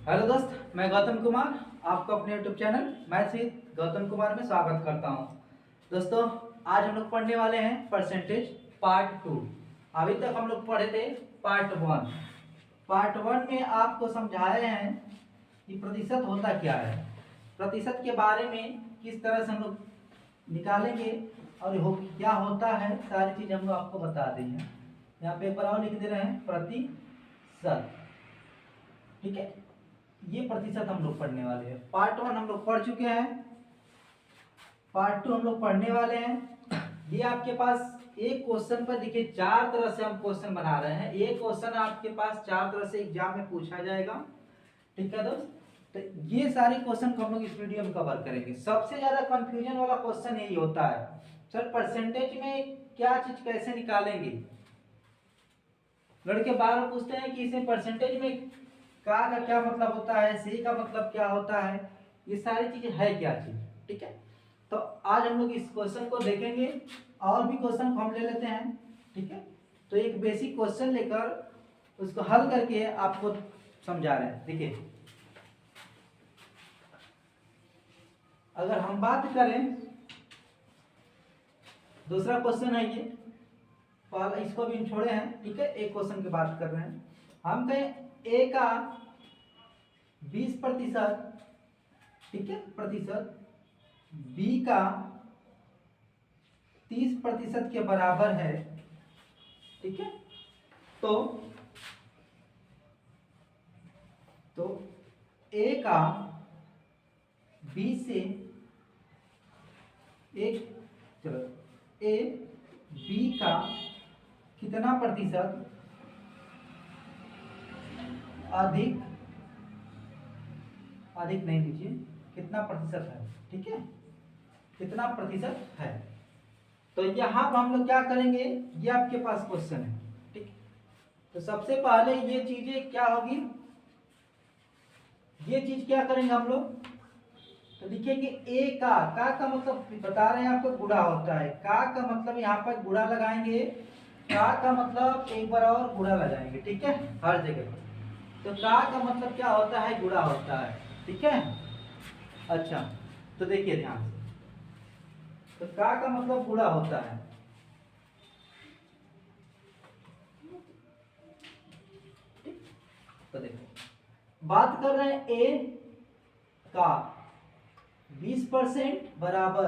Hello दोस्त, मैं गौतम कुमार आपको अपने YouTube channel maths with Gautam Kumar में स्वागत करता हूं। दोस्तों, आज हम लोग पढ़ने वाले हैं परसेंटेज पार्ट 2। अभी तक हम लोग पढ़े थे पार्ट 1। पार्ट 1 में आपको समझाए हैं कि प्रतिशत होता क्या है, प्रतिशत के बारे में किस तरह से हम लोग निकालेंगे और क्या होता है, सारी चीज़ हम लोग आपको बता दी हैं। यहाँ पे एक बार और लिख दे रहे हैं प्रतिशत। ठीक है, ये प्रतिशत हम लोग पढ़ने वाले हैं। पार्ट 1 हम लोग पढ़ चुके हैं, पार्ट 2 हम लोग पढ़ने वाले हैं। ये आपके पास एक क्वेश्चन पर देखिए 4 तरह से हम क्वेश्चन बना रहे हैं। एक क्वेश्चन आपके पास 4 तरह से एग्जाम में पूछा जाएगा। ठीक है दोस्त, तो ये सारे क्वेश्चन को हम लोग इस वीडियो में कवर करेंगे। सबसे ज्यादा कंफ्यूजन वाला क्वेश्चन यही होता है, सर परसेंटेज में क्या चीज कैसे निकालेंगे। लड़के बार पूछते हैं कि इसमें परसेंटेज में का क्या मतलब होता है, सी का मतलब क्या होता है, ये सारी चीजें है क्या चीज। ठीक है, तो आज हम लोग इस क्वेश्चन को देखेंगे और भी क्वेश्चन को हम ले लेते हैं। ठीक है, तो एक बेसिक क्वेश्चन लेकर उसको हल करके आपको समझा रहे हैं। देखिए, अगर हम बात करें, दूसरा क्वेश्चन है ये, इसको भी हम छोड़े हैं। ठीक है, एक क्वेश्चन की बात कर रहे हैं। हम कहें ए का 20%, ठीक है, प्रतिशत बी का 30% के बराबर है। ठीक है, तो ए का बी से ए बी का कितना प्रतिशत अधिक नहीं लीजिए, कितना प्रतिशत है। ठीक है, कितना प्रतिशत है। तो यहां पर हम लोग क्या करेंगे, ये आपके पास क्वेश्चन है। ठीक, तो सबसे पहले ये चीजें क्या होगी, ये चीज क्या करेंगे हम लोग, तो लिखेंगे ए का मतलब बता रहे हैं आपको गुणा होता है। का मतलब यहाँ पर गुणा लगाएंगे, का मतलब एक बार और गुणा लगाएंगे। ठीक है, हर जगह। तो का मतलब क्या होता है, गुणा होता है। ठीक है, अच्छा, तो देखिए ध्यान से, तो का मतलब गुणा होता है। तो देखो, बात कर रहे हैं ए का 20% बराबर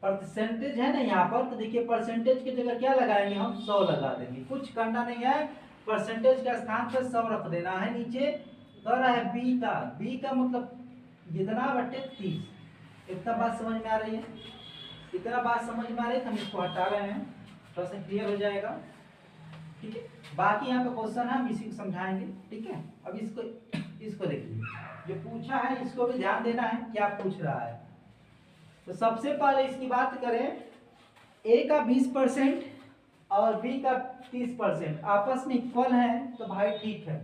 परसेंटेज है ना यहाँ पर, तो देखिए परसेंटेज की जगह क्या लगाएंगे हम, 100 लगा देंगे। कुछ करना नहीं है, परसेंटेज के स्थान पर 100 रख देना है। नीचे कर रहा है बी का मतलब जितना बटे 30। इतना बात समझ में आ रही है, इतना बात समझ में आ रही है, तो हम इसको हटा रहे हैं, थोड़ा सा क्लियर हो जाएगा। ठीक है, बाकी यहाँ पे क्वेश्चन है, हम इसी को समझाएंगे। ठीक है, अब इसको देखिए, जो पूछा है इसको भी ध्यान देना है क्या पूछ रहा है। तो सबसे पहले इसकी बात करें, ए का 20% और बी का 30% आपस में इक्वल है, तो भाई ठीक है।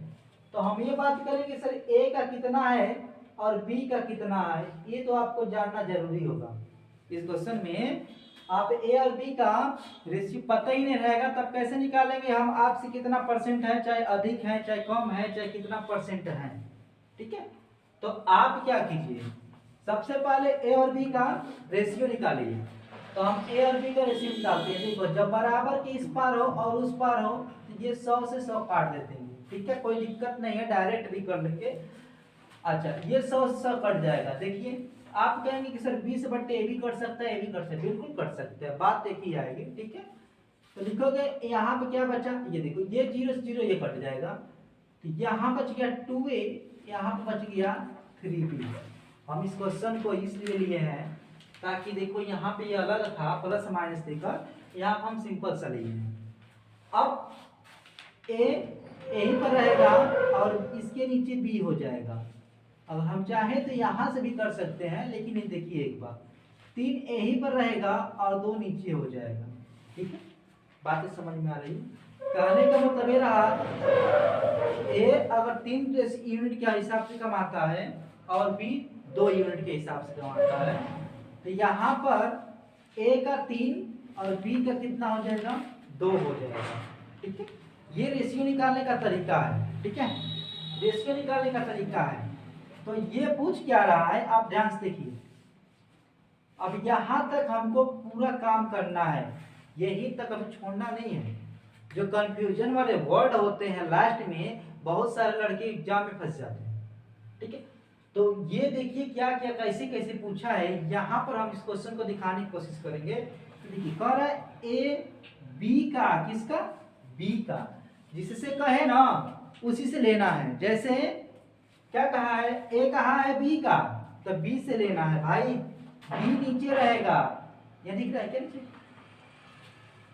तो हम ये बात करेंगे सर ए का कितना है और बी का कितना है, ये तो आपको जानना जरूरी होगा। इस क्वेश्चन में आप ए और बी का रेशियो पता ही नहीं रहेगा, तब कैसे निकालेंगे हम आपसे कितना परसेंट है, चाहे अधिक है चाहे कम है, चाहे कितना परसेंट है। ठीक है, तो आप क्या कीजिए, सबसे पहले ए और बी का रेशियो निकालिए। तो हम ए और बी का रेशियो निकालते हैं। देखो, जब बराबर के इस पार हो और उस पार हो, तो ये 100 से 100 काट देते हैं। ठीक है, कोई दिक्कत नहीं है, डायरेक्ट भी कर लेंगे। अच्छा, ये 100 से 100 कट जाएगा। देखिए, आप कहेंगे कि सर 20 बट्टे ए भी कट सकता है, ए भी कट सकता है, बिल्कुल कट सकते हैं, बात देखी जाएगी। ठीक है, तो लिखोगे यहाँ पे क्या बचा, ये देखो, ये 0 से 0 ये कट जाएगा, तो यहाँ बच गया 2a, यहाँ पे बच गया 3b। हम इस क्वेश्चन को इसलिए लिए हैं ताकि देखो यहाँ पे ये अलग था, प्लस माइनस देकर, यहाँ पे हम सिंपल सा लिए हैं। अब ए यहीं पर रहेगा और इसके नीचे बी हो जाएगा। अगर हम चाहें तो यहाँ से भी कर सकते हैं, लेकिन ये देखिए एक बात, 3 यहीं पर रहेगा और 2 नीचे हो जाएगा। ठीक है, बातें समझ में आ रही है। कहने का मतलब ये रहा, ए अगर 3 यूनिट के हिसाब से कमाता है और बी 2 यूनिट के हिसाब से कमाता है, तो यहाँ पर ए का 3 और बी का कितना हो जाएगा, 2 हो जाएगा। ठीक है, ये रेशियो निकालने का तरीका है। ठीक है, जो इसके निकालने का तरीका है। तो ये पूछ क्या रहा है, आप ध्यान से देखिए। अब यहाँ तक हमको पूरा काम करना है, यही तक अब छोड़ना नहीं है। जो कंफ्यूजन वाले वर्ड होते हैं लास्ट में, बहुत सारे लड़के एग्जाम में फंस जाते हैं, ठीक है। तो ये देखिए क्या क्या कैसे कैसे पूछा है, यहाँ पर हम इस क्वेश्चन को दिखाने की कोशिश करेंगे। देखिए कह रहा है ए बी का, किसका, बी का, जिससे कहे ना उसी से लेना है। जैसे क्या कहा है, ए कहा है बी का, तो बी से लेना है भाई। बी नीचे रहेगा, ये दिख रहा है क्या नीचे,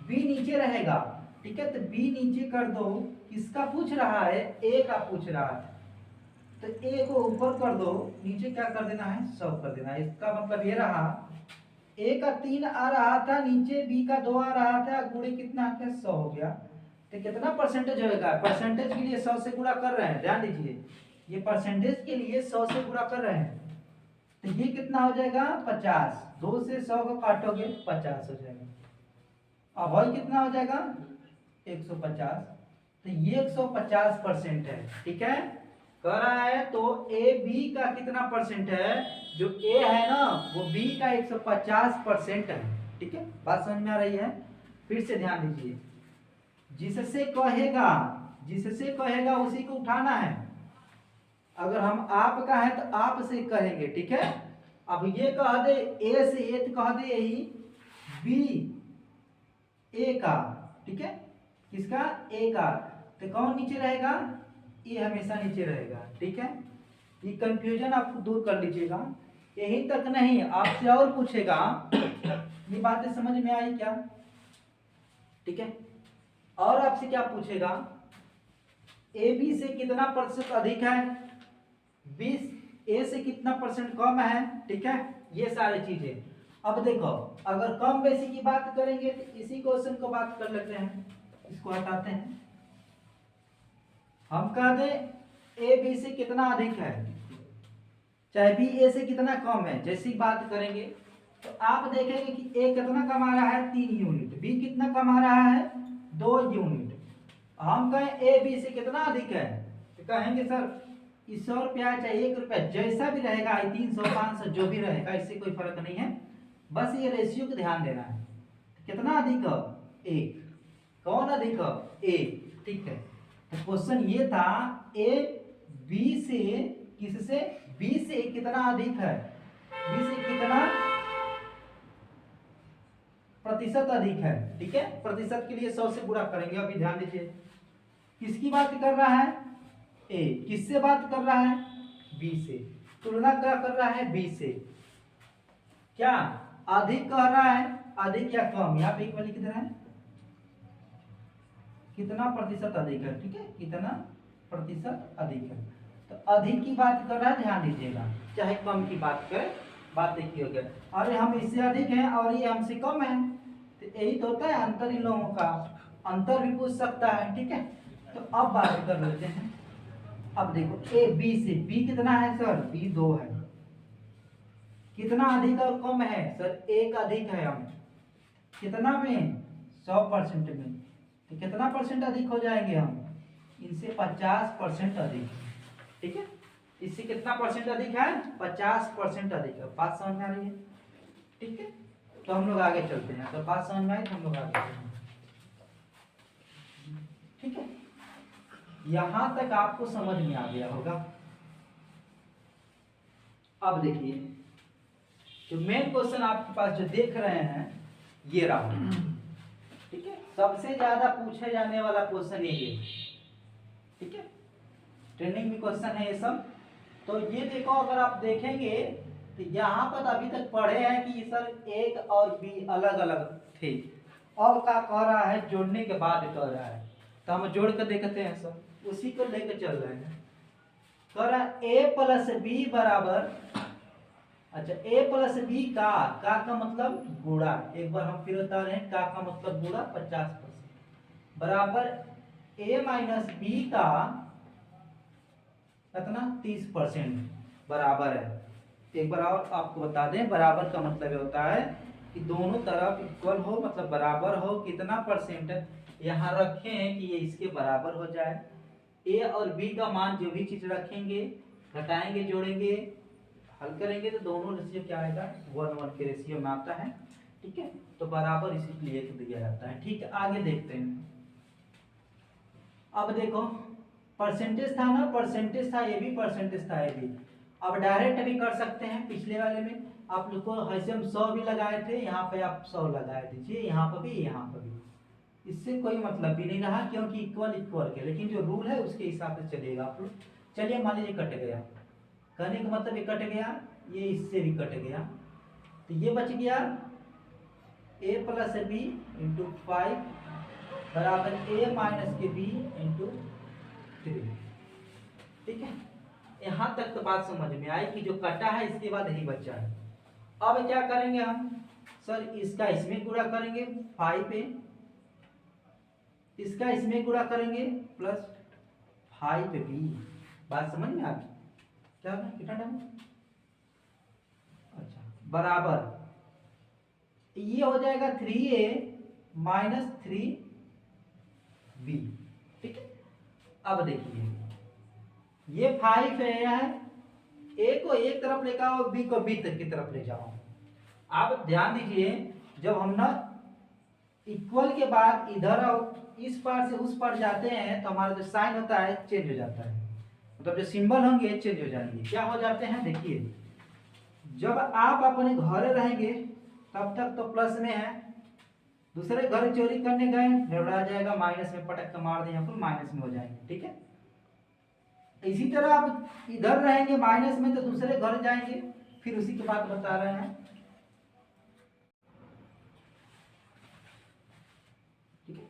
बी नीचे रहेगा, ठीक है। तो बी नीचे कर दो, किसका पूछ रहा है, ए का पूछ रहा है, तो ए को ऊपर कर दो, नीचे क्या कर देना है, 100 कर देना है। इसका मतलब ये रहा, ए का 3 आ रहा था नीचे, बी का 2 आ रहा था, गुणे कितना आ गया, 100 हो गया। तो कितना परसेंटेज होगा, परसेंटेज के लिए 100 से गुणा कर रहे हैं, ध्यान दीजिए, ये परसेंटेज के लिए 100 से गुणा कर रहे हैं। तो ये कितना हो जाएगा, 50, 2 से 100 को काटोगे 50 हो जाएगा। अब भाई कितना हो जाएगा, 150। तो ये 150% है, ठीक है। कह रहा है तो ए बी का कितना परसेंट है, जो ए है ना वो बी का 150% है, ठीक है। बात समझ में आ रही है। फिर से ध्यान दीजिए, जिससे कहेगा, जिससे कहेगा उसी को उठाना है। अगर हम आप का है तो आप से कहेंगे, ठीक है। अब ये कह दे ए से, ए तो कह दे यही बी ए का, ठीक है, किसका, ए का, तो कौन नीचे रहेगा, ये हमेशा नीचे रहेगा, ठीक है। ये कंफ्यूजन आप दूर कर लीजिएगा। यही तक नहीं, आपसे और पूछेगा, ये बातें समझ में आई क्या, ठीक है। और आपसे क्या पूछेगा, ए बी से कितना प्रतिशत अधिक है, 20 ए से कितना परसेंट कम है, ठीक है। ये सारी चीजें। अब देखो, अगर कम बेसी की बात करेंगे तो इसी क्वेश्चन को बात कर लेते हैं, इसको हटाते हैं। हम कह दें ए बी से कितना अधिक है, चाहे बी ए से कितना कम है, जैसी बात करेंगे तो आप देखेंगे कि ए कितना कमा रहा है, 3 यूनिट, बी कितना कमा रहा है, 2 यूनिट। हम कहें ए बी से कितना अधिक है, तो कहेंगे सर 100 रुपया चाहे 1 रुपया, जैसा भी रहेगा, 300 500 जो भी रहेगा, इससे कोई फर्क नहीं है, बस ये रेशियो को ध्यान देना है। कितना अधिक है, 1, कौन अधिक है, ए, ठीक है। तो क्वेश्चन ये था ए बी से, किससे, बी से कितना अधिक है, बी से कितना प्रतिशत अधिक है, ठीक है। प्रतिशत के लिए 100 से गुणा करेंगे। अभी ध्यान दीजिए, किसकी बात कर रहा है, ए, किससे बात कर रहा है, बी से, तुलना क्या कर रहा है, बी से, क्या अधिक कह रहा है, अधिक या कम, यहाँ पे एक बार लिख दे रहा है, कितना प्रतिशत अधिक है, ठीक है, कितना प्रतिशत अधिक है। तो अधिक की बात कर रहा है, ध्यान दीजिएगा, चाहे कम की बात करें, बात देखिए हो गया, अरे हम इससे अधिक हैं और ये हमसे कम है, तो यही तो होता है अंतर इन लोगों का, अंतर भी पूछ सकता है, ठीक है। तो अब बात कर लेते हैं। अब देखो ए बी से, बी कितना है सर, बी 2 है, कितना अधिक और कम है सर, 1 अधिक है, हम कितना में, 100% में, तो कितना परसेंट अधिक हो जाएंगे हम, इनसे 50% अधिक, ठीक है। इससे कितना परसेंट अधिक है, 50% अधिक है। बात समझ में आ रही है, ठीक है। तो हम लोग आगे चलते हैं, तो बात समझ में आई तो हम लोग आगे चलते हैं, ठीक है। यहां तक आपको समझ में आ गया होगा। अब देखिए, जो मेन क्वेश्चन आपके पास जो देख रहे हैं ये रहा, ठीक है। सबसे ज्यादा पूछे जाने वाला क्वेश्चन ये, ठीक है, ट्रेनिंग में क्वेश्चन है ये सब। तो ये देखो, अगर आप देखेंगे तो यहाँ पर अभी तक पढ़े हैं कि सर एक और बी अलग अलग थे, अब क्या कह रहा है, जोड़ने के बाद कह रहा है, तो हम जोड़ कर देखते हैं सर, उसी को लेकर चल रहे हैं। कह रहा है ए प्लस बी बराबर, अच्छा ए प्लस बी का मतलब गुणा, एक बार हम फिर बता रहे हैं, का मतलब गुणा 50% बराबर ए माइनस बी का कितना 30% बराबर है। एक बार और आपको बता दें, बराबर का मतलब होता है कि दोनों तरफ इक्वल हो, मतलब बराबर हो, कितना परसेंट यहाँ रखे हैं कि ये इसके बराबर हो जाए, ए और बी का मान जो भी चीज रखेंगे, घटाएंगे, जोड़ेंगे, हल करेंगे तो दोनों रेशियो क्या आएगा, 1:1 के रेशियो में आता है। ठीक है, तो बराबर इसलिए दिया जाता है। ठीक है, आगे देखते हैं। अब देखो परसेंटेज था ना, परसेंटेज था ए बी, परसेंटेज था ए बी। अब डायरेक्ट भी कर सकते हैं। पिछले वाले में आप लोग को ऐसे हम 100 भी लगाए थे, यहाँ पे आप 100 लगाए दीजिए, यहाँ पर भी, यहाँ पर भी। इससे कोई मतलब भी नहीं रहा, क्योंकि इक्वल इक्वल के, लेकिन जो रूल है उसके हिसाब से चलेगा आप लोग। चलिए मान लीजिए कट गया, कहने का मतलब ये कट गया, ये इससे भी कट गया, तो ये बच गया a प्लस बी इंटू 5 बराबर a माइनस के बी इंटू 3। ठीक है, यहाँ तक तो बात समझ में आई कि जो कटा है इसके बाद यही बचा है। अब क्या करेंगे हम, सर इसका इसमें गुणा करेंगे 5a, इसका इसमें गुणा करेंगे प्लस 5b। बात समझ में आ गई? क्या कितना टाइम? अच्छा, बराबर ये हो जाएगा 3a माइनस 3b। ठीक है, अब देखिए ये 5 है, a को एक तरफ लेकर आओ, b को b तक की तरफ ले जाओ। आप ध्यान दीजिए, जब हम ना इक्वल के बाद इधर इस पार से उस पार जाते हैं तो हमारा जो साइन होता है चेंज हो जाता है, मतलब जो सिंबल होंगे चेंज हो जाएंगे। क्या हो जाते हैं देखिए, जब आप अपने घर रहेंगे तब तक तो प्लस में है, दूसरे घर चोरी करने गए गड़बड़ा जाएगा, माइनस में पटक कर मार दें, माइनस में हो जाएंगे। ठीक है, इसी तरह आप इधर रहेंगे माइनस में तो दूसरे घर जाएंगे, फिर उसी की बात बता रहे हैं। ठीक है,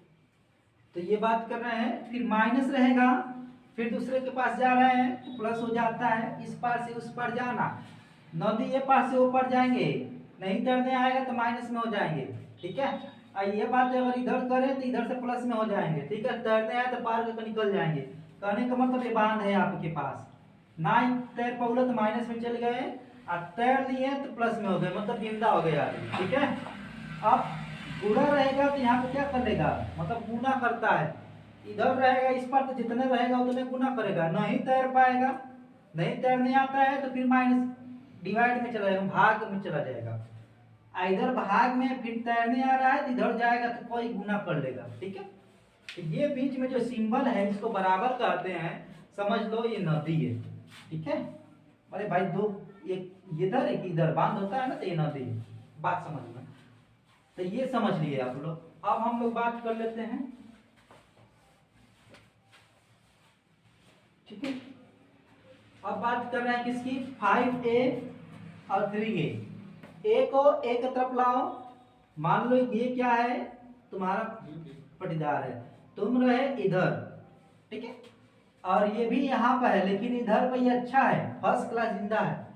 तो ये बात कर रहे हैं, फिर माइनस रहेगा, फिर दूसरे के पास जा रहे हैं तो प्लस हो जाता है, इस पार से उस पार जाना, नदी ये पार से ऊपर जाएंगे, नहीं तैरने आएगा तो माइनस में हो जाएंगे। ठीक है, ये बात अगर इधर करें तो इधर से प्लस में हो जाएंगे। ठीक है, तैरने आए तो पार करके निकल जाएंगे। कहने का मतलब ये बांध है आपके पास, ना तैर पौले तो माइनस में चल गए, और तैर लिए तो प्लस में हो गए, मतलब जिंदा हो गया। ठीक है, अब गुणा रहेगा तो यहाँ पे क्या करेगा, मतलब गुना करता है, इधर रहेगा इस पर तो जितने रहेगा उतने गुना करेगा, नहीं तैर पाएगा, नहीं तैरने आता है तो फिर माइनस डिवाइड में चला जाएगा, भाग में चला जाएगा। इधर भाग में फिर तैरने आ रहा है तो इधर जाएगा तो कोई गुना कर लेगा। ठीक है, तो ये बीच में जो सिंबल है इसको बराबर कहते हैं, समझ लो ये नदी है। ठीक है, अरे भाई दो एक इधर एक इधर बांध होता है ना, तो ये नदी है। बात समझ में, तो ये समझ लिए आप लोग। अब हम लोग बात कर लेते हैं। ठीक है, अब बात कर रहे हैं किसकी, 5a और 3a। a को a की तरफ लाओ, मान लो ये क्या है, तुम्हारा पटीदार है, तुम रहे इधर। ठीक है, और ये भी यहाँ पर है, लेकिन इधर पर ये अच्छा है, फर्स्ट क्लास जिंदा है,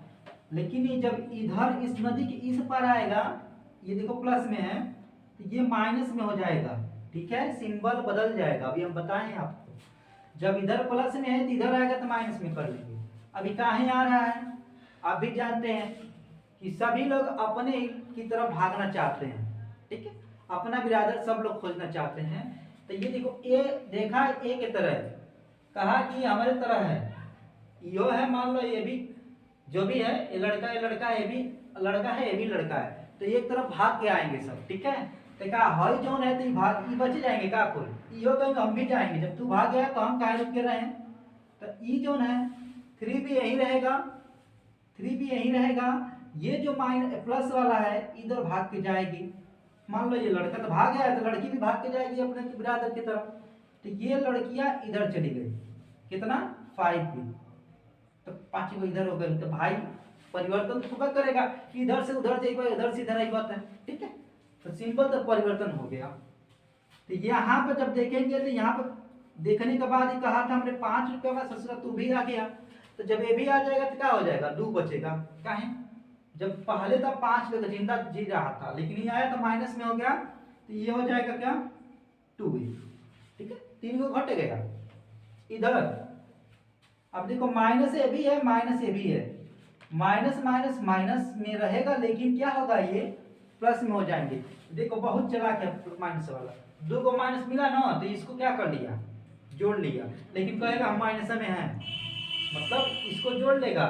लेकिन ये जब इधर इस नदी के इस पर आएगा, ये देखो प्लस में है तो ये माइनस में हो जाएगा। ठीक है, सिंबल बदल जाएगा, अभी हम बताएं आपको। जब इधर प्लस में है तो इधर आएगा तो माइनस में कर लेंगे। अभी कहीं आ रहा है, आप भी जानते हैं कि सभी लोग अपने की तरफ भागना चाहते हैं। ठीक है, अपना बिरादर सब लोग खोजना चाहते हैं। तो ये देखो ए देखा, ए की तरह कहा कि हमारे तरह है, यो है, मान लो ये भी जो भी है, ये लड़का है, लड़का है, ये भी लड़का है, ये भी लड़का है, तो एक तरफ भाग के आएंगे सब। ठीक है, तो कहा हई जोन है तो ये भाग ये बच जाएंगे का, कोई यो कहेंगे हम भी जाएंगे, जब तू भाग गया तो हम काहे रुक के रहे हैं, तो ई जोन है 3 भी यही रहेगा, 3 भी यही रहेगा। ये जो माइनस प्लस वाला है इधर भाग के जाएगी, मान लो ये लड़का तो भाग गया है तो लड़की भी भाग के जाएगी अपने बिरादर की तरफ, तो ये लड़कियां इधर चली गई, कितना 5 भी, तो 5 को इधर हो गए, तो भाई परिवर्तन तो करेगा, इधर से उधर जाएगा, इधर से इधर आई बात है। ठीक है, तो सिंपल तो परिवर्तन हो गया। तो यहाँ पर जब देखेंगे तो यहाँ पर देखने के बाद ही कहा था हमने 5 रुपये में ससुरा तू भी आ गया, तो जब ये भी आ जाएगा तो क्या हो जाएगा, 2 बचेगा। क्या है, जब पहले था 5 लोग जिंदा जी रहा था, लेकिन ये आया तो माइनस में हो गया, तो ये हो जाएगा क्या 2। ठीक है, 3 को घट गया इधर। अब देखो माइनस ए भी है, माइनस ए भी है, माइनस माइनस माइनस में रहेगा, लेकिन क्या होगा ये प्लस में हो जाएंगे। देखो बहुत चालाक है माइनस वाला, 2 को माइनस मिला ना, तो इसको क्या कर लिया, जोड़ लिया, लेकिन कहेगा हम माइनस में हैं, मतलब इसको जोड़ लेगा,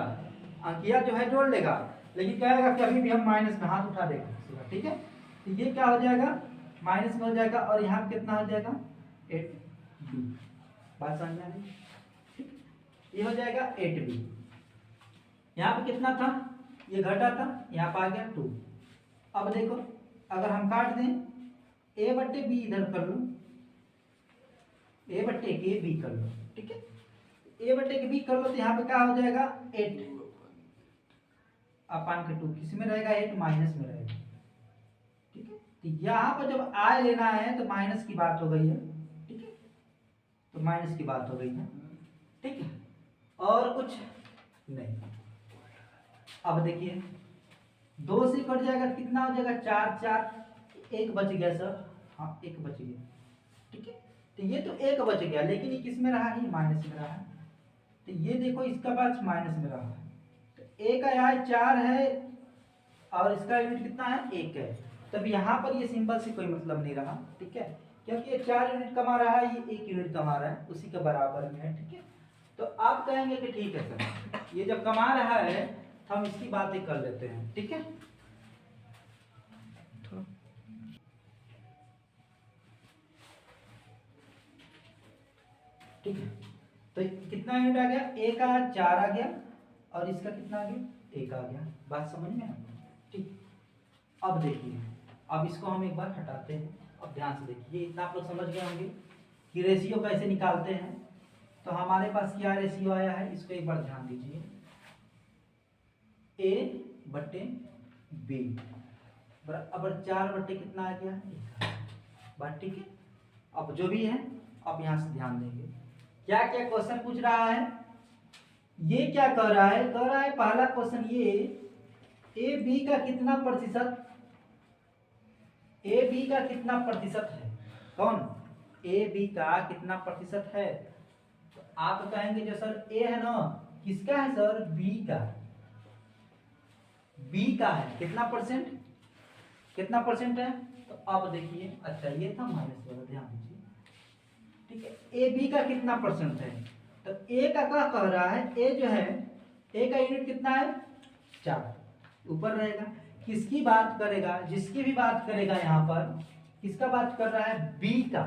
अंकिया जो है जोड़ लेगा, लेकिन कहेगा कि अभी भी हम माइनस में, हाथ उठा देगा, ठीक है। तो ये क्या हो जाएगा, माइनस में हो जाएगा, और यहाँ कितना हो जाएगा 8b, बात समझ में आ रही, ठीक, ये हो जाएगा 8b। यहाँ पे कितना था, ये घटा था, यहाँ पे आ गया 2। अब देखो अगर हम काट दें, a बट्टे b इधर कर लो, a बट्टे के b कर लो, ठीक है, a बट्टे के b कर लो, तो यहाँ पे क्या हो जाएगा 8 अपान के 2, किस में रहेगा 8 माइनस में रहेगा, ठीक है। तो यहाँ पर जब आय लेना है तो माइनस की बात हो गई है, ठीक है, तो माइनस की बात हो गई है, ठीक है, और कुछ नहीं। अब देखिए 2 से कट जाएगा, कितना हो जाएगा 4 4, 1 बच गया सर, हाँ 1 बच गया, ठीक है। तो ये तो 1 बच गया, लेकिन ये किस में रहा है, माइनस में रहा है, तो ये देखो इसका पास माइनस में रहा है, तो 1 का यहाँ 4 है और इसका यूनिट कितना है 1 है, तब यहाँ पर ये सिंबल से कोई मतलब नहीं रहा, ठीक है, क्योंकि ये 4 यूनिट कमा रहा है, ये 1 यूनिट कमा रहा है, उसी के बराबर में है, ठीक है। तो आप कहेंगे कि ठीक है सर, ये जब कमा रहा है तो हम इसकी बातें कर लेते हैं, ठीक है। ठीक है, तो कितना यूनिट आ गया, 1 का 4 आ गया, और इसका कितना आ गया 1 आ गया, बात समझ में आ गई, ठीक। अब देखिए, अब इसको हम एक बार हटाते हैं, अब ध्यान से देखिए, इतना आप लोग समझ गए होंगे कि रेशियो कैसे निकालते हैं। तो हमारे पास क्या रेशियो आया है, इसको एक बार ध्यान दीजिए, a बट्टे b बराबर 4 बट्टे कितना आ गया 1, बात ठीक है। अब जो भी है आप यहाँ से ध्यान देंगे, क्या क्या क्वेश्चन पूछ रहा है, ये क्या कह रहा है, कह रहा है पहला क्वेश्चन ये ए बी का कितना प्रतिशत, ए बी का कितना प्रतिशत है, कौन ए बी का कितना प्रतिशत है, तो आप कहेंगे जो सर ए है ना, किसका है सर, बी का, बी का है, कितना परसेंट, कितना परसेंट है, तो अब देखिए, अच्छा ये था माइनस वाला, ध्यान दीजिए, ठीक है, ए बी का कितना परसेंट है, तो ए का क्या कह रहा है, ए जो है, ए का यूनिट कितना है 4, ऊपर रहेगा, किसकी बात करेगा, जिसकी भी बात करेगा यहाँ पर, किसका बात कर रहा है बी का,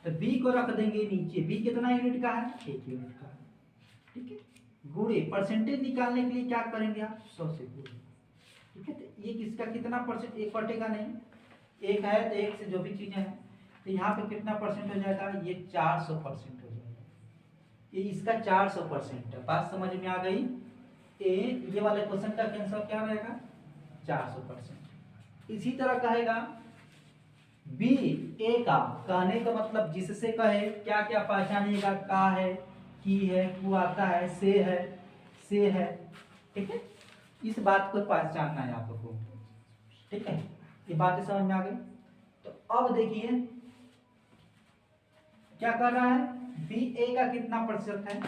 तो बी को रख देंगे नीचे, बी कितना यूनिट का है 1 यूनिट का, ठीक है, गुणे परसेंटेज निकालने के लिए क्या करेंगे आप 100 से गुणे, ठीक है। तो ये किसका कितना परसेंट, 1 कटेगा नहीं, 1 है तो 1 से जो भी चीजें हैं, तो यहाँ पे कितना परसेंट हो जाएगा, ये 400% हो जाएगा, ये इसका 400% है, बात समझ में आ गई। ए ये वाले क्वेश्चन का आंसर क्या रहेगा 400%। इसी तरह कहेगा बी ए का, कहने का मतलब जिससे कहे, क्या क्या पहचानिएगा, का है, की है, कु आता है, से है, ठीक है, इस बात को पहचानना है आपको, ठीक है, ये बातें समझ में आ गई। तो अब देखिए क्या कर रहा है, बी ए का कितना प्रतिशत है,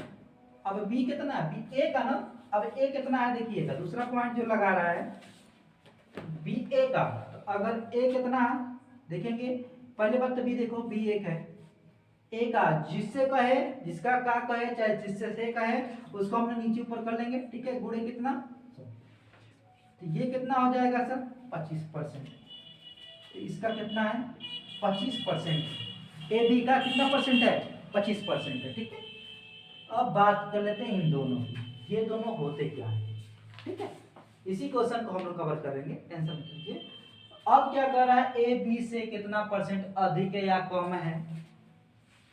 अब बी कितना है, बी ए का ना, अब ए कितना है देखिएगा, दूसरा पॉइंट जो लगा रहा है बी ए का, तो अगर ए कितना है देखेंगे, पहले बात तो बी देखो, बी 1 है, ए का जिससे कहे, जिसका का कहे चाहे जिससे से कहे, उसको हमने नीचे ऊपर कर लेंगे, ठीक है, गुणे कितना, तो ये कितना हो जाएगा सर 25%, तो इसका कितना है 25%, ए बी का कितना परसेंट है 25% है, ठीक है। अब बात कर लेते हैं इन दोनों की, ये दोनों होते क्या है, ठीक है, इसी क्वेश्चन को हम लोग कवर करेंगे, टेंशन मत लीजिए। अब क्या कर रहा है, ए बी से कितना परसेंट अधिक है या कम है,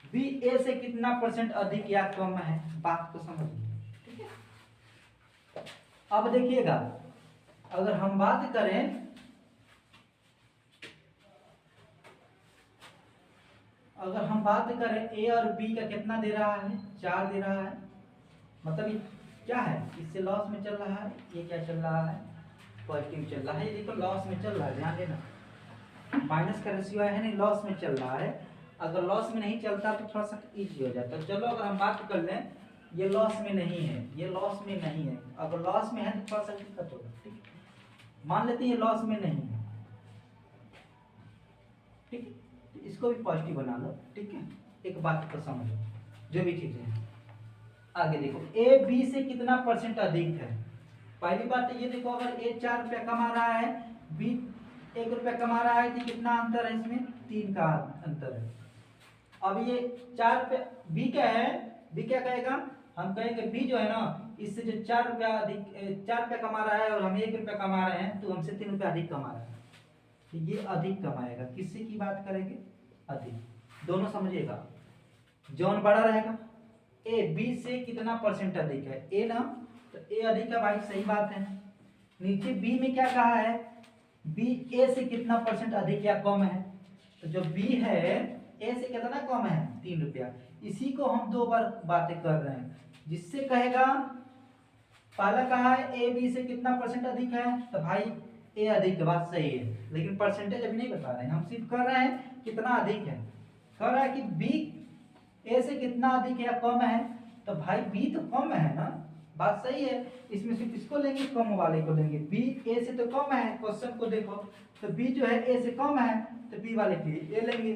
बी ए से कितना परसेंट अधिक या कम है, बात को समझिए, ठीक है। अब देखिएगा, अगर हम बात करें, अगर हम बात करें ए और बी का कितना दे रहा है 4 दे रहा है, मतलब ये क्या है, इससे लॉस में चल रहा है, ये क्या चल रहा है पॉजिटिव चल रहा है, ये देखो लॉस में चल रहा है, ध्यान देना, माइनस का रेशियो है नहीं, लॉस में चल रहा है, अगर लॉस में नहीं चलता तो थोड़ा सा इजी हो जाता है। चलो अगर हम बात कर लें, ये लॉस में नहीं है, ये लॉस में नहीं है, अगर लॉस में है तो थोड़ा सा दिक्कत होगा, ठीक है, मान लेते हैं ये लॉस में नहीं है, ठीक है, तो इसको भी पॉजिटिव बना लो, ठीक है, एक बात को समझो। जो भी चीजें हैं। आगे देखो ए बी से कितना परसेंट अधिक है। पहली बात तो ये देखो, अगर ए 4 रुपया कमा रहा है, बी 1 रुपया कमा रहा है, तो कितना अंतर है इसमें? 3 का अंतर है। अब ये 4 रुपया, बी क्या है, बी क्या कहेगा, हम कहेंगे बी जो है ना, इससे जो 4 रुपया अधिक, 4 रुपया कमा रहा है और हम 1 रुपया कमा रहे हैं, तो हमसे 3 रुपया अधिक कमा रहा है, तो ये अधिक कमाएगा। किससे की बात करेंगे? अधिक। दोनों समझिएगा, जौन बड़ा रहेगा। ए बी से कितना परसेंट अधिक है? ए ना, तो ए अधिक है भाई, सही बात है। नीचे बी में क्या कहा है? बी ए से कितना परसेंट अधिक या कम है? तो जो बी है ए से कितना कम है? 3 रुपया। इसी को हम 2 बार बातें कर रहे हैं, जिससे कहेगा, पहला कहा है ए बी से कितना परसेंट अधिक है, तो भाई ए अधिक है, बात सही है, लेकिन परसेंटेज अभी नहीं बता रहे हैं, हम सिर्फ कर रहे हैं कितना अधिक है। कह रहा है कि बी ए से कितना अधिक है या कम है, तो भाई बी तो कम है ना, बात सही है। इसमें से किसको लेंगे? कम वाले को लेंगे। बी ए से तो कम है, क्वेश्चन को देखो, तो बी जो है ए से कम है, तो बी वाले के ए लेंगे।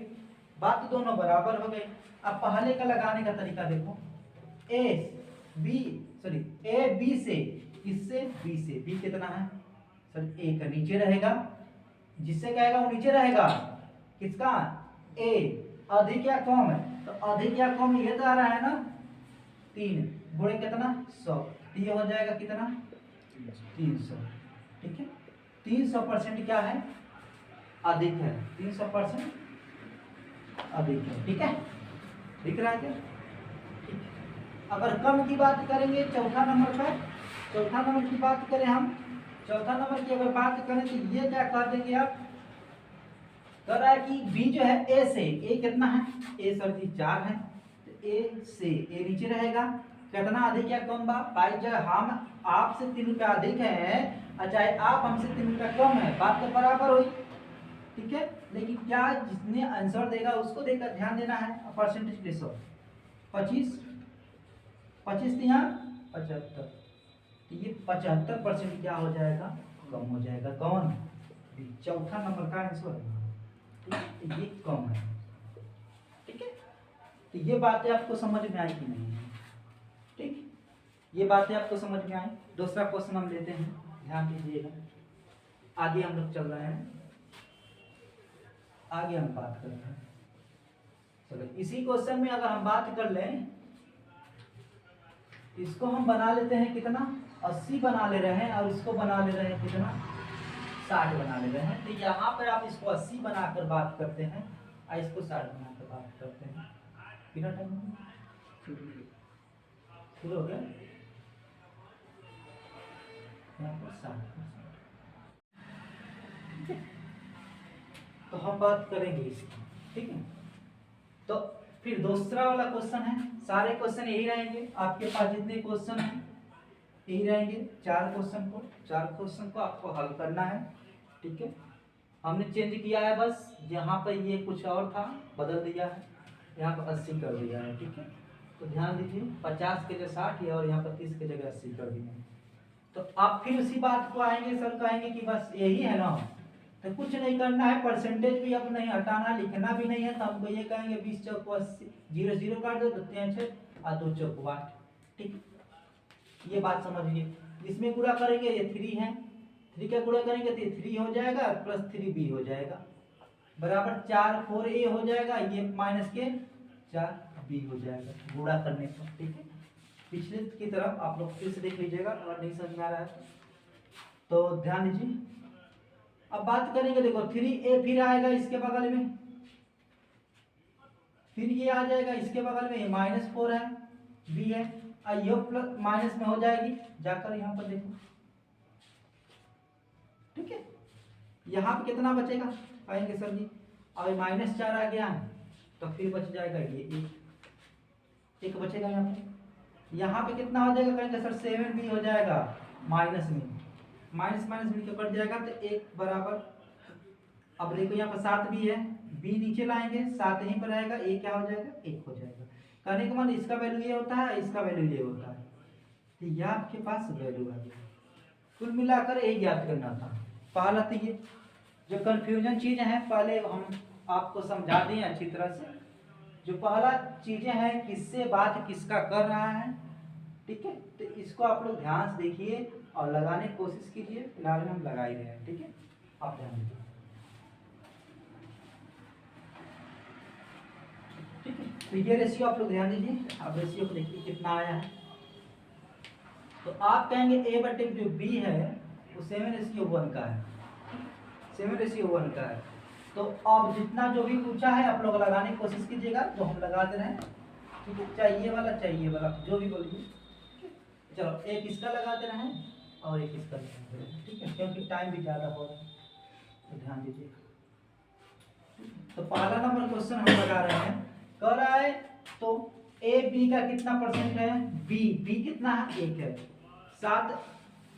बात तो दोनों बराबर हो गई। अब पहले का लगाने का तरीका देखो, ए बी से, किससे? बी से। बी कितना है सर? ए का नीचे रहेगा, जिससे कहेगा वो नीचे रहेगा, किसका? ए। अधिक या कम है, तो अधिक या कम ये तो आ रहा है ना, 3 गुणे कितना? 100, ये हो जाएगा कितना? 300। ठीक है, 300% क्या है? अधिक है। 300% अधिक है। ठीक है, दिख रहा है क्या? ठीक है। अगर कम की बात करेंगे चौथा नंबर पर, चौथा नंबर की बात करें हम, चौथा नंबर की अगर बात करें तो ये क्या कर देंगे आप? कह रहा है कि बी जो है ए से, ए कितना है? ए सर जी 4 है, तो ए से, ए नीचे रहेगा, कितना अधिक या कम? भाई जो हम आपसे 3 रुपया अधिक है, चाहे आप हमसे 3 रुपया कम है, बात तो बराबर हुई। ठीक है, लेकिन क्या जिसने आंसर देगा उसको देकर ध्यान देना है। परसेंटेज प्लेस 25 यहाँ 75, तो ये 75% क्या हो जाएगा? कम हो जाएगा। कौन? चौथा नंबर का आंसर है, ये कम है। ठीक है, तो ये बातें आपको समझ में आई कि नहीं? ठीक, ये बातें आपको समझ में आई। दूसरा क्वेश्चन हम लेते हैं, ध्यान दीजिएगा। आगे हम लोग चल रहे हैं, आगे हम बात कर रहे हैं। चलो इसी क्वेश्चन में अगर हम बात कर लें, इसको हम बना लेते हैं कितना? 80 बना ले रहे हैं, और इसको बना ले रहे हैं कितना? 60 बना ले रहे हैं। तो यहाँ पर आप इसको 80 बनाकर बात करते हैं और इसको 60 बनाकर बात करते हैं। कितना टाइम शुरू हो गया? यहाँ पर 60। तो हम बात करेंगे इसकी। ठीक है, तो फिर दूसरा वाला क्वेश्चन है, सारे क्वेश्चन यही रहेंगे आपके पास, जितने क्वेश्चन हैं यही रहेंगे। 4 क्वेश्चन को आपको हल करना है। ठीक है, हमने चेंज किया है, बस यहाँ पर ये कुछ और था, बदल दिया है, यहाँ पर 80 कर दिया है। ठीक है, तो ध्यान दीजिए, 50 के जगह 60 और यहाँ पर 30 के जगह 80 कर दिया है। तो आप फिर उसी बात को आएंगे, सर कहेंगे कि बस यही है ना, तो कुछ नहीं करना है, परसेंटेज भी अब नहीं हटाना, लिखना भी नहीं है। तो हमको ये कहेंगे 20 चौको 80, 0 0 काट दो, 2 6 और 2 चौको 8। ठीक, ये बात समझिए। इसमें गुणा करेंगे, ये 3 है, 3 का गुणा करेंगे तो ये 3 हो जाएगा, प्लस 3b हो जाएगा, बराबर 4 4a हो जाएगा, ये माइनस के 4b हो जाएगा गुणा करने पर। ठीक है, पिछले की तरफ आप लोग फिर से देख लीजिएगा, अगर नहीं समझ में आ रहा है तो ध्यान दीजिए। अब बात करेंगे, देखो 3a फिर आएगा इसके बगल में, फिर ये आ जाएगा इसके बगल में, ये -4 है, b है, और ये प्लस माइनस में हो जाएगी, जाकर यहाँ पर देखो। ठीक है, यहाँ पे कितना बचेगा? कहेंगे सर जी और -4 आ गया है, तो फिर बच जाएगा ये एक बचेगा यहाँ पे। यहाँ पे कितना हो जाएगा? कहेंगे सर 7b हो जाएगा, माइनस में माइनस मिलकर कट जाएगा, तो 1 बराबर। अब देखो यहाँ पर 7b है, b नीचे लाएंगे, 7 यहीं पर रहेगा, a क्या हो जाएगा? 1 हो जाएगा। कहने का मतलब इसका वैल्यू ये होता है, इसका वैल्यू ये होता है, तो ये आपके पास वैल्यू आ गया। कुल मिलाकर यही ज्ञात करना था। पहला तो ये जो कंफ्यूजन चीज़ है, पहले हम आपको समझा दें अच्छी तरह से, जो पहला चीजें हैं, किससे बात किसका कर रहा है, ठीक है। तो इसको आप लोग ध्यान से देखिए और लगाने की कोशिश कीजिए। फिलहाल में हम लगा ही रहे हैं, ठीक है, आप ध्यान दीजिए, ठीक है। तो ये रेशियो आप लोग ध्यान दीजिए। अब रेशियो को देखिए कितना आया है। तो आप कहेंगे ए बटे जो बी है वो 7:1 का है, 7:1 का है। तो अब जितना जो भी पूछा है आप लोग लगाने की कोशिश कीजिएगा, जो हम लगा दे रहे हैं, ठीक है। चाहिए वाला जो भी बोलिए, चलो एक इसका लगा दे रहे हैं और एक इसका लगा दे रहे हैं, ठीक है, क्योंकि टाइम भी ज़्यादा हो रहा है, तो ध्यान दीजिए। तो पहला नंबर क्वेश्चन हम लगा रहे हैं, कह रहा है तो ए बी का कितना परसेंट है, बी कितना है, 1 है। 7,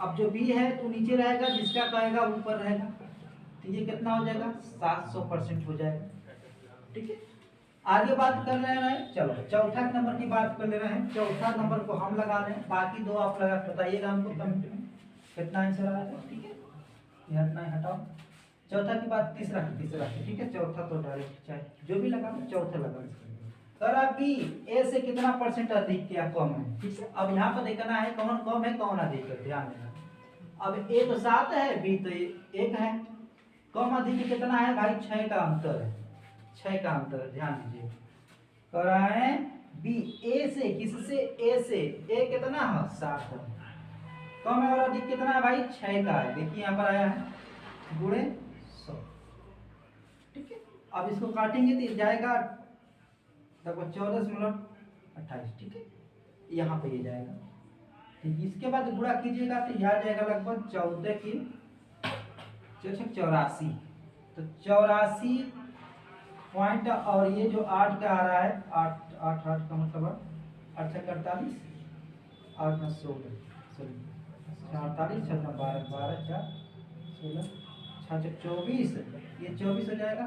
अब जो बी है तो नीचे रहेगा, जिसका कहेगा ऊपर रहेगा, तो ये कितना हो जाएगा, 700% हो जाएगा, ठीक है। आगे बात कर रहे हैं, चलो चौथा नंबर की बात कर ले रहे हैं। चौथा नंबर को हम लगा रहे हैं, बाकी दो आप लगा बताइएगा हमको कमेंट में कितना आंसर आएगा, ठीक है। ये हटना है, हटाओ। चौथा की बात तीसरा की, ठीक है। चौथा तो डायरेक्ट चाहे जो भी लगा, चौथा लगा। सर अभी ए से कितना परसेंट अधिक या कम है, ठीक है। अब यहाँ पर देखना है कौन कम है कौन अधिक है, ध्यान देना। अब ए तो 7 है, बी तो 1 है, कम अधिक कितना है भाई, 6 का अंतर है, 6 का अंतर, ध्यान दीजिए। कह रहा है बी ए से, किससे, ए से, ए कितना है 7 है, कम है और अधिक कितना है भाई, 6 का है। देखिए यहाँ पर आया है गुणे 100, ठीक है। अब इसको काटेंगे तो जाएगा लगभग 14.28, ठीक है, यहाँ पे ये जाएगा, ठीक। इसके बाद गुणा कीजिएगा तो यहाँ जाएगा लगभग 14 की 84, तो 84 पॉइंट, और ये जो 8 का आ रहा है, 8 का मतलब 8 से 48, 8 में 16, सॉरी 48, 6 में 12, 12 4 16, 6 24, ये 24 हो जाएगा।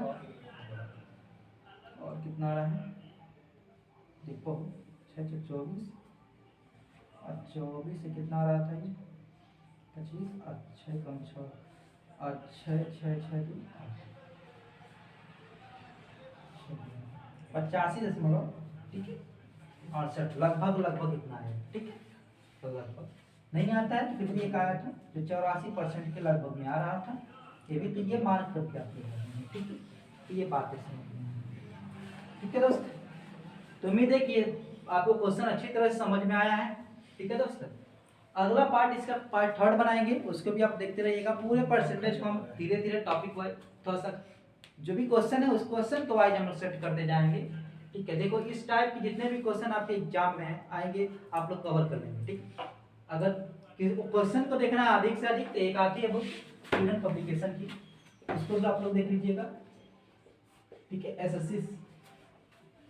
और कितना आ रहा है देखो, 6 24 और 24 से कितना आ रहा था ये 25, और 6 कम 6 और 6 6 6 85.68, ठीक है, 68 लगभग इतना है, ठीक है। तो लगभग नहीं आता है तो फिर भी एक आया था जो 84% के लगभग में आ रहा था, ये भी तो ये मार्क करके आप लोग, ठीक है। तो ये बातें समझ में, ठीक है दोस्त। तो उम्मीद है कि आपको क्वेश्चन अच्छी तरह से समझ में आया है, ठीक है दोस्त। अगला पार्ट, इसका पार्ट 3 बनाएंगे, उसको भी आप देखते रहिएगा। पूरे परसेंटेज को हम धीरे धीरे टॉपिक वाइज थोड़ा सा जो भी क्वेश्चन है उस क्वेश्चन को वाइज हम लोग सेट करते जाएंगे, ठीक है। देखो इस टाइप के जितने भी क्वेश्चन आपके एग्जाम में आएंगे आप लोग कवर कर लेंगे, ठीक। अगर क्वेश्चन को देखना है अधिक से अधिक तो एक आती है बुक स्टूडेंट पब्लिकेशन की, उसको भी आप लोग देख लीजिएगा, ठीक है। एसएससी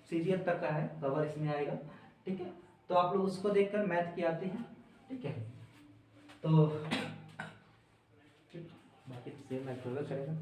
सीजीएल तक का है कवर इसमें आएगा, ठीक है। तो आप लोग उसको देखकर मैथ की आते हैं, ठीक है। तो बाकी सेम करेगा।